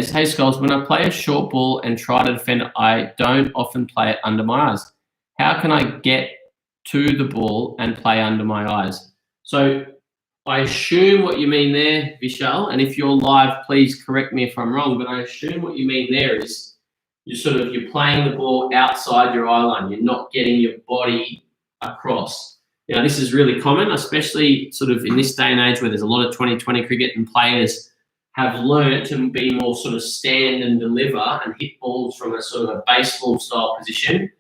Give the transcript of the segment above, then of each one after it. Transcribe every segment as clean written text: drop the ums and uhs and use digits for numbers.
"Hey Skulls, when I play a short ball and try to defend it, I don't often play it under my eyes. How can I get to the ball and play under my eyes?" So I assume what you mean there, Vishal, and if you're live, please correct me if I'm wrong, but I assume what you mean there is you're playing the ball outside your eye line. You're not getting your body across. Now, this is really common, especially sort of in this day and age where there's a lot of 2020 cricket and players have learned to be more sort of stand and deliver and hit balls from a sort of a baseball style position.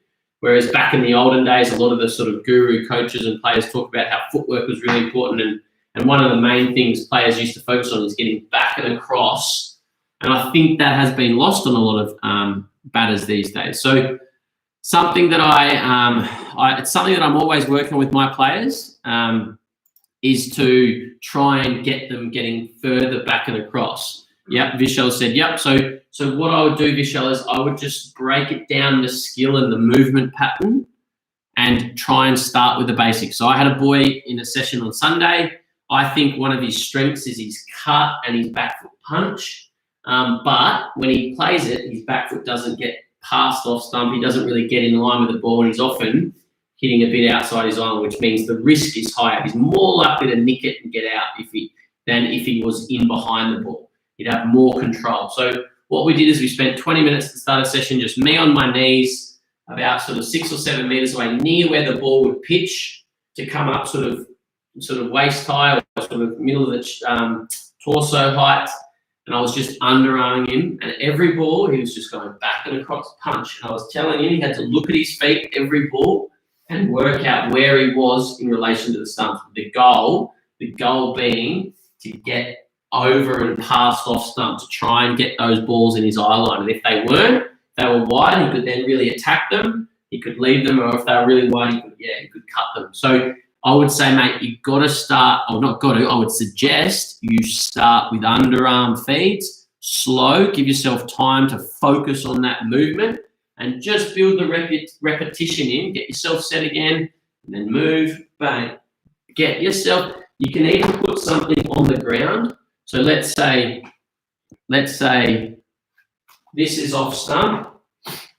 Whereas back in the olden days, a lot of the sort of guru coaches and players talk about how footwork was really important. And one of the main things players used to focus on is getting back and across. And I think that has been lost on a lot of batters these days. So something that it's something that I'm always working with my players is to try and get them getting further back and across. Yep, Vishal said, yep. So what I would do, Vishal, is I would just break it down the skill and the movement pattern and try and start with the basics. So I had a boy in a session on Sunday. I think one of his strengths is his cut and his back foot punch. But when he plays it, his back foot doesn't get passed off stump. He doesn't really get in line with the ball, and he's often hitting a bit outside his line, which means the risk is higher. He's more likely to nick it and get out than if he was in behind the ball. He'd have more control. So what we did is we spent 20 minutes to start a session, just me on my knees, about sort of 6 or 7 meters away, near where the ball would pitch to come up sort of waist high or sort of middle of the torso height. And I was just underarming him, and every ball he was just going back and across punch. And I was telling him he had to look at his feet every ball and work out where he was in relation to the stump. The goal being to get over and past off stump to try and get those balls in his eye line. And if they were wide, he could then really attack them. He could leave them, or if they were really wide, he could cut them. So I would say, mate, you've got to start, or not got to, I would suggest you start with underarm feeds, slow, give yourself time to focus on that movement and just build the repetition in, get yourself set again, and then move, bang. You can even put something on the ground. So let's say this is off stump,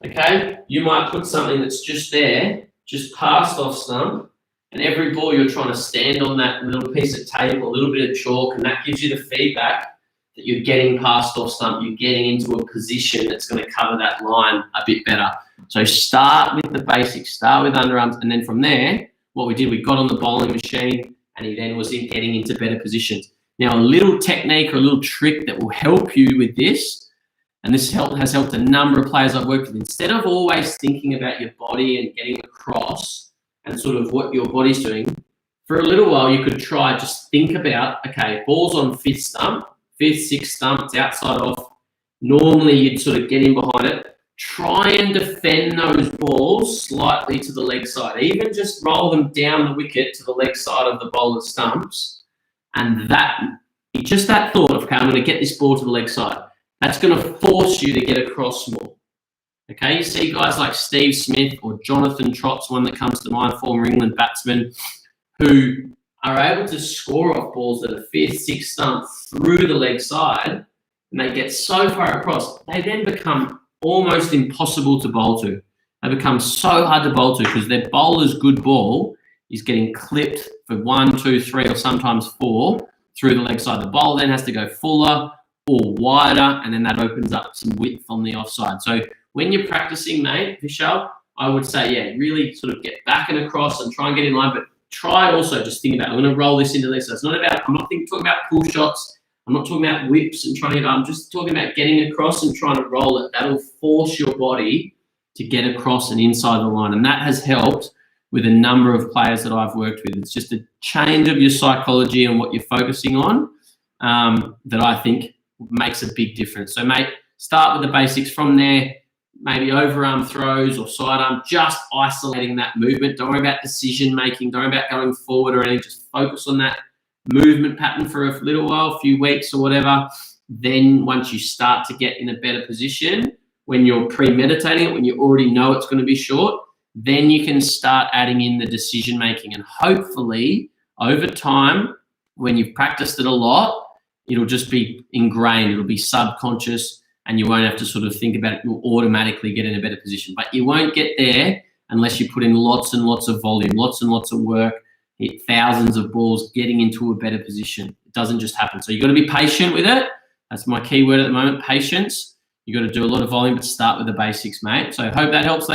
okay? You might put something that's just there, just past off stump, and every ball you're trying to stand on that little piece of tape or a little bit of chalk, and that gives you the feedback that you're getting past off stump, you're getting into a position that's going to cover that line a bit better. So start with the basics, start with underarms, and then from there, what we did, we got on the bowling machine, and he then was getting into better positions. Now, a little technique or a little trick that will help you with this, and this has helped a number of players I've worked with, instead of always thinking about your body and getting across and sort of what your body's doing, for a little while you could try just think about, okay, ball's on fifth, sixth stump, it's outside off. Normally you'd sort of get in behind it. Try and defend those balls slightly to the leg side. Even just roll them down the wicket to the leg side of the bowler's stumps. And just that thought of, okay, I'm going to get this ball to the leg side, that's going to force you to get across more. Okay, you see guys like Steve Smith or Jonathan Trott's one that comes to mind, former England batsman, who are able to score off balls that are fifth, sixth stump through the leg side, and they get so far across, they then become almost impossible to bowl to. They become so hard to bowl to because their bowler's good ball is getting clipped for 1, 2, 3, or sometimes 4 through the leg side. The bowler then has to go fuller or wider, and then that opens up some width on the offside. So when you're practicing, mate, Vishal, I would say, really sort of get back and across and try and get in line, but try also just think about, I'm going to roll this into this. So I'm not talking about pull shots. I'm not talking about whips and I'm just talking about getting across and trying to roll it. That'll force your body to get across and inside the line. And that has helped with a number of players that I've worked with. It's just a change of your psychology and what you're focusing on that I think makes a big difference. So, mate, start with the basics. From there, maybe overarm throws or sidearm, just isolating that movement. Don't worry about decision-making. Don't worry about going forward or anything. Just focus on that movement pattern for a little while, a few weeks or whatever. Then once you start to get in a better position, when you're premeditating it, when you already know it's going to be short, then you can start adding in the decision-making. And hopefully, over time, when you've practiced it a lot, it'll just be ingrained. It'll be subconscious. and you won't have to sort of think about it. You'll automatically get in a better position. But you won't get there unless you put in lots and lots of volume, lots and lots of work, hit thousands of balls, getting into a better position. It doesn't just happen. So you've got to be patient with it. That's my key word at the moment, patience. You've got to do a lot of volume, but start with the basics, mate. So I hope that helps.